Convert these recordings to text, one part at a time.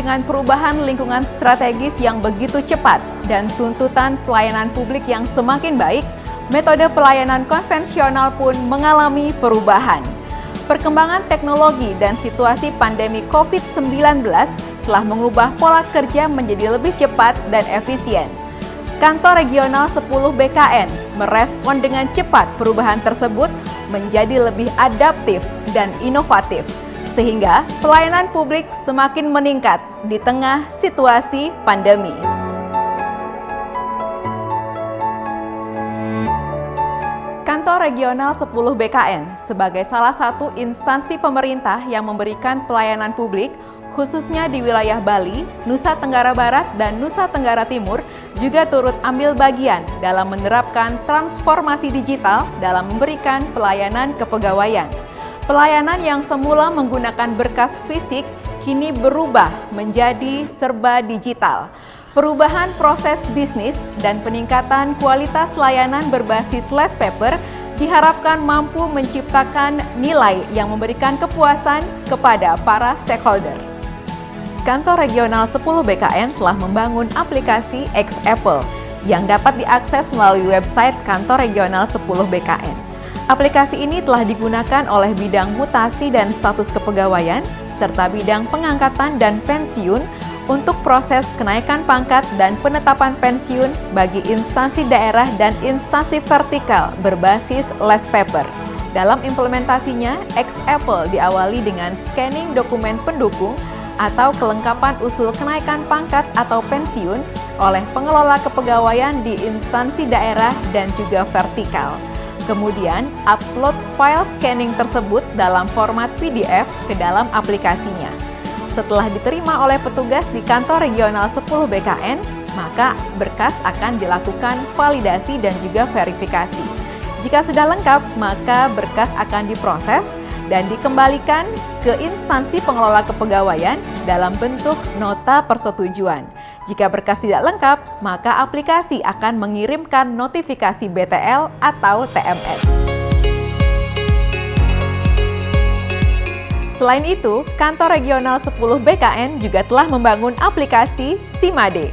dengan perubahan lingkungan strategis yang begitu cepat dan tuntutan pelayanan publik yang semakin baik, metode pelayanan konvensional pun mengalami perubahan. Perkembangan teknologi dan situasi pandemi COVID-19 telah mengubah pola kerja menjadi lebih cepat dan efisien. Kantor Regional 10 BKN merespon dengan cepat perubahan tersebut menjadi lebih adaptif dan inovatif, sehingga pelayanan publik semakin meningkat di tengah situasi pandemi. Kantor Regional 10 BKN sebagai salah satu instansi pemerintah yang memberikan pelayanan publik, khususnya di wilayah Bali, Nusa Tenggara Barat, dan Nusa Tenggara Timur, juga turut ambil bagian dalam menerapkan transformasi digital dalam memberikan pelayanan kepegawaian. Pelayanan yang semula menggunakan berkas fisik kini berubah menjadi serba digital. Perubahan proses bisnis dan peningkatan kualitas layanan berbasis last paper diharapkan mampu menciptakan nilai yang memberikan kepuasan kepada para stakeholder. Kantor Regional 10 BKN telah membangun aplikasi X-Apple yang dapat diakses melalui website Kantor Regional 10 BKN. Aplikasi ini telah digunakan oleh bidang mutasi dan status kepegawaian, serta bidang pengangkatan dan pensiun untuk proses kenaikan pangkat dan penetapan pensiun bagi instansi daerah dan instansi vertikal berbasis last paper. Dalam implementasinya, X-Apple diawali dengan scanning dokumen pendukung atau kelengkapan usul kenaikan pangkat atau pensiun oleh pengelola kepegawaian di instansi daerah dan juga vertikal. Kemudian, upload file scanning tersebut dalam format PDF ke dalam aplikasinya. Setelah diterima oleh petugas di Kantor Regional 10 BKN, maka berkas akan dilakukan validasi dan juga verifikasi. Jika sudah lengkap, maka berkas akan diproses dan dikembalikan ke instansi pengelola kepegawaian dalam bentuk nota persetujuan. Jika berkas tidak lengkap, maka aplikasi akan mengirimkan notifikasi BTL atau TMS. Selain itu, Kantor Regional 10 BKN juga telah membangun aplikasi Simade.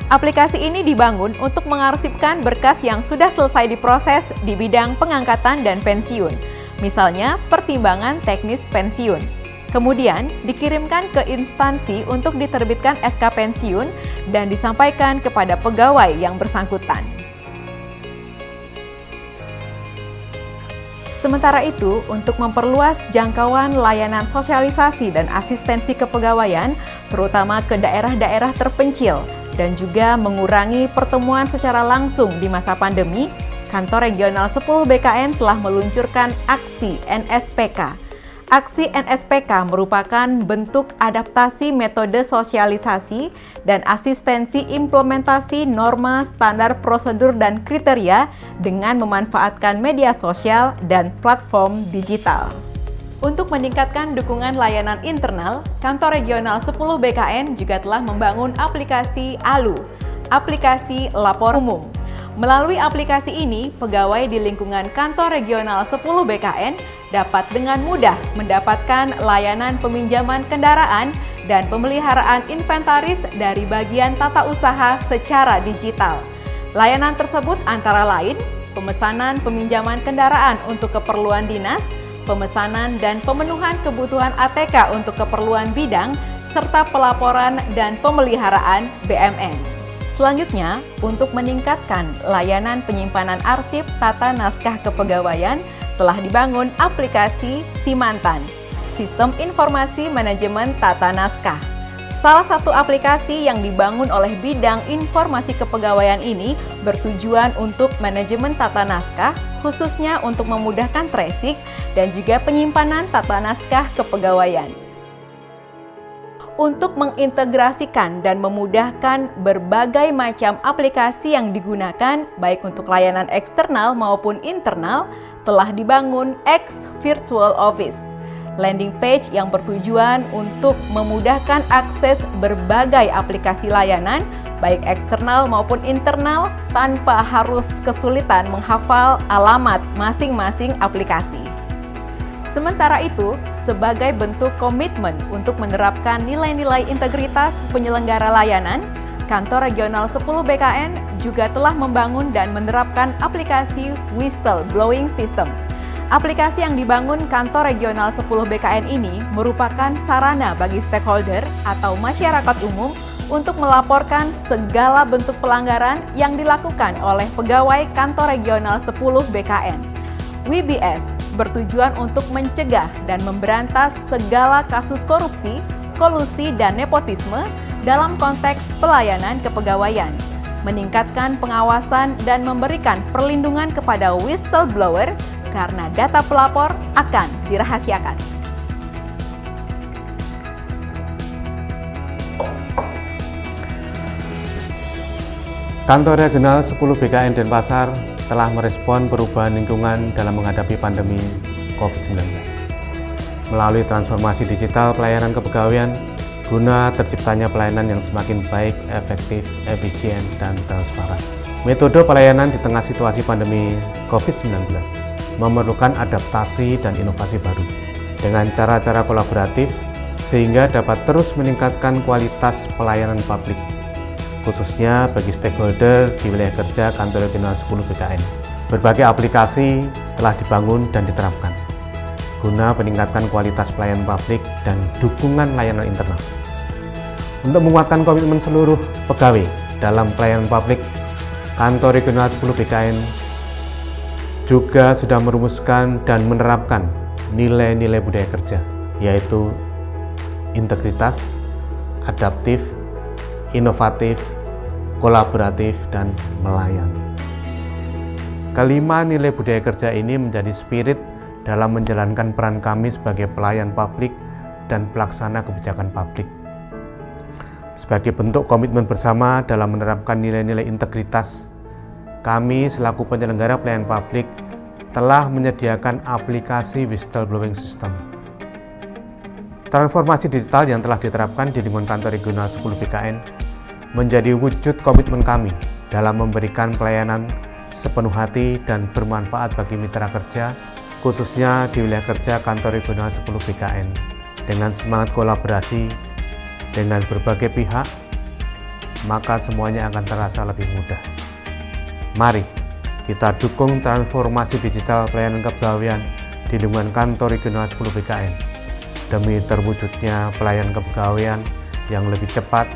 Aplikasi ini dibangun untuk mengarsipkan berkas yang sudah selesai diproses di bidang pengangkatan dan pensiun, misalnya pertimbangan teknis pensiun. Kemudian dikirimkan ke instansi untuk diterbitkan SK pensiun dan disampaikan kepada pegawai yang bersangkutan. Sementara itu, untuk memperluas jangkauan layanan sosialisasi dan asistensi kepegawaian, terutama ke daerah-daerah terpencil, dan juga mengurangi pertemuan secara langsung di masa pandemi, Kantor Regional 10 BKN telah meluncurkan Aksi NSPK. Aksi NSPK merupakan bentuk adaptasi metode sosialisasi dan asistensi implementasi norma, standar, prosedur, dan kriteria dengan memanfaatkan media sosial dan platform digital. Untuk meningkatkan dukungan layanan internal, Kantor Regional 10 BKN juga telah membangun aplikasi ALU, aplikasi lapor umum. Melalui aplikasi ini, pegawai di lingkungan Kantor Regional 10 BKN dapat dengan mudah mendapatkan layanan peminjaman kendaraan dan pemeliharaan inventaris dari bagian tata usaha secara digital. Layanan tersebut antara lain pemesanan peminjaman kendaraan untuk keperluan dinas, pemesanan dan pemenuhan kebutuhan ATK untuk keperluan bidang, serta pelaporan dan pemeliharaan BMN. Selanjutnya, untuk meningkatkan layanan penyimpanan arsip tata naskah kepegawaian, telah dibangun aplikasi Simantan, Sistem Informasi Manajemen Tata Naskah. Salah satu aplikasi yang dibangun oleh bidang informasi kepegawaian ini bertujuan untuk manajemen tata naskah, khususnya untuk memudahkan tracing dan juga penyimpanan tata naskah kepegawaian. Untuk mengintegrasikan dan memudahkan berbagai macam aplikasi yang digunakan, baik untuk layanan eksternal maupun internal, telah dibangun X Virtual Office, landing page yang bertujuan untuk memudahkan akses berbagai aplikasi layanan, baik eksternal maupun internal, tanpa harus kesulitan menghafal alamat masing-masing aplikasi. Sementara itu, sebagai bentuk komitmen untuk menerapkan nilai-nilai integritas penyelenggara layanan, Kantor Regional 10 BKN juga telah membangun dan menerapkan aplikasi Whistleblowing System. Aplikasi yang dibangun Kantor Regional 10 BKN ini merupakan sarana bagi stakeholder atau masyarakat umum untuk melaporkan segala bentuk pelanggaran yang dilakukan oleh pegawai Kantor Regional 10 BKN. WBS bertujuan untuk mencegah dan memberantas segala kasus korupsi, kolusi, dan nepotisme dalam konteks pelayanan kepegawaian, meningkatkan pengawasan dan memberikan perlindungan kepada whistleblower karena data pelapor akan dirahasiakan. Kantor Regional 10 BKN Denpasar telah merespon perubahan lingkungan dalam menghadapi pandemi COVID-19 melalui transformasi digital pelayanan kepegawaian guna terciptanya pelayanan yang semakin baik, efektif, efisien, dan transparan. Metode pelayanan di tengah situasi pandemi COVID-19 memerlukan adaptasi dan inovasi baru dengan cara-cara kolaboratif sehingga dapat terus meningkatkan kualitas pelayanan publik, khususnya bagi stakeholder di wilayah kerja Kantor Regional 10 BKN. Berbagai aplikasi telah dibangun dan diterapkan guna meningkatkan kualitas pelayanan publik dan dukungan layanan internal. Untuk menguatkan komitmen seluruh pegawai dalam pelayanan publik, Kantor Regional 10 BKN juga sudah merumuskan dan menerapkan nilai-nilai budaya kerja, yaitu integritas, adaptif, inovatif, kolaboratif, dan melayani. Kelima nilai budaya kerja ini menjadi spirit dalam menjalankan peran kami sebagai pelayan publik dan pelaksana kebijakan publik. Sebagai bentuk komitmen bersama dalam menerapkan nilai-nilai integritas, kami selaku penyelenggara pelayanan publik telah menyediakan aplikasi Whistleblowing System. Transformasi digital yang telah diterapkan di lingkungan Kantor Regional 10 BKN menjadi wujud komitmen kami dalam memberikan pelayanan sepenuh hati dan bermanfaat bagi mitra kerja, khususnya di wilayah kerja Kantor Regional 10 BKN. Dengan semangat kolaborasi dengan berbagai pihak, maka semuanya akan terasa lebih mudah. Mari kita dukung transformasi digital pelayanan kepegawaian di lingkungan Kantor Regional 10 BKN demi terwujudnya pelayanan kepegawaian yang lebih cepat,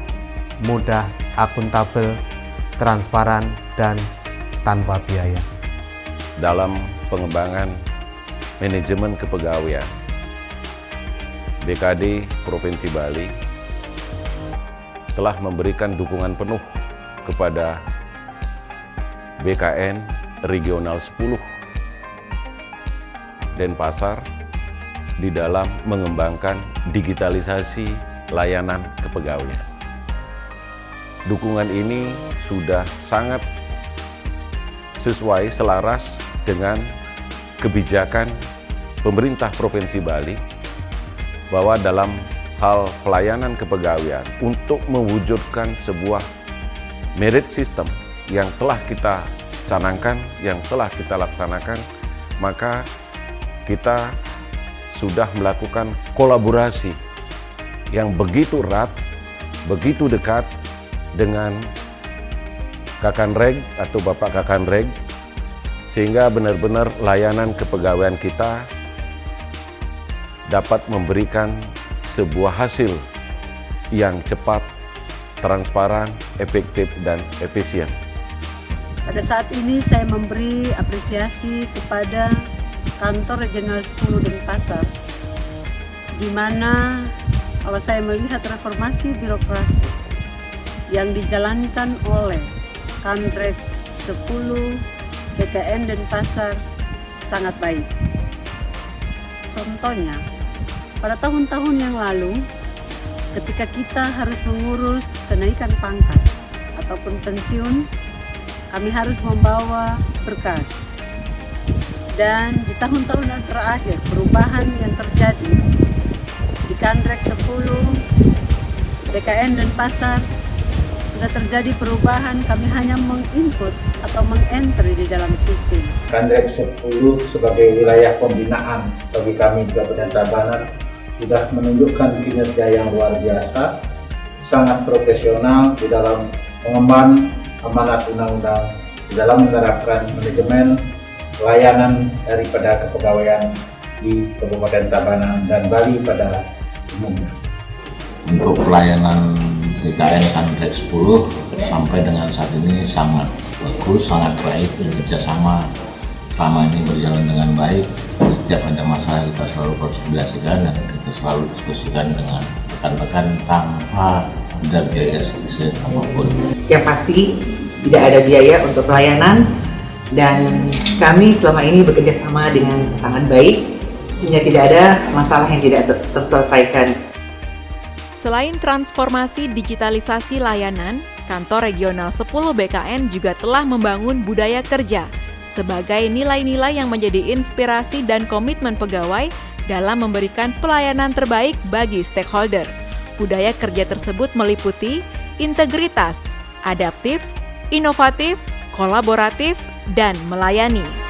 mudah, akuntabel, transparan, dan tanpa biaya. Dalam pengembangan manajemen kepegawaian, BKD Provinsi Bali telah memberikan dukungan penuh kepada BKN Regional 10 Denpasar di dalam mengembangkan digitalisasi layanan kepegawaian. Dukungan ini sudah sangat sesuai selaras dengan kebijakan pemerintah Provinsi Bali bahwa dalam hal pelayanan kepegawaian untuk mewujudkan sebuah merit system yang telah kita canangkan, yang telah kita laksanakan, maka kita sudah melakukan kolaborasi yang begitu erat, begitu dekat dengan Kakanreg atau Bapak Kakanreg, sehingga benar-benar layanan kepegawaian kita dapat memberikan sebuah hasil yang cepat, transparan, efektif, dan efisien. Pada saat ini saya memberi apresiasi kepada Kantor Regional 10 Denpasar, di mana kalau saya melihat reformasi birokrasi yang dijalankan oleh Kanreg 10 BKN Denpasar sangat baik. Contohnya, pada tahun-tahun yang lalu, ketika kita harus mengurus kenaikan pangkat ataupun pensiun, kami harus membawa berkas. Dan di tahun-tahun yang terakhir, perubahan yang terjadi di Kanreg 10 BKN Denpasar sudah terjadi perubahan, kami hanya menginput atau mengentry di dalam sistem. Kanreg 10 sebagai wilayah pembinaan bagi kami di Kabupaten Tabanan sudah menunjukkan kinerja yang luar biasa, sangat profesional di dalam mengemban amanat undang-undang, di dalam menerapkan manajemen pelayanan daripada kepegawaian di Kabupaten Tabanan dan Bali pada umumnya. Untuk pelayanan BKN Kanreg 10 sampai dengan saat ini sangat bagus, sangat baik, kerjasama selama ini berjalan dengan baik. Setiap ada masalah kita selalu konsultasikan dan kita selalu diskusikan dengan rekan-rekan tanpa ada biaya sebesar apapun. Yang pasti tidak ada biaya untuk pelayanan dan kami selama ini bekerja sama dengan sangat baik sehingga tidak ada masalah yang tidak terselesaikan. Selain transformasi digitalisasi layanan, Kantor Regional 10 BKN juga telah membangun budaya kerja sebagai nilai-nilai yang menjadi inspirasi dan komitmen pegawai dalam memberikan pelayanan terbaik bagi stakeholder. Budaya kerja tersebut meliputi integritas, adaptif, inovatif, kolaboratif, dan melayani.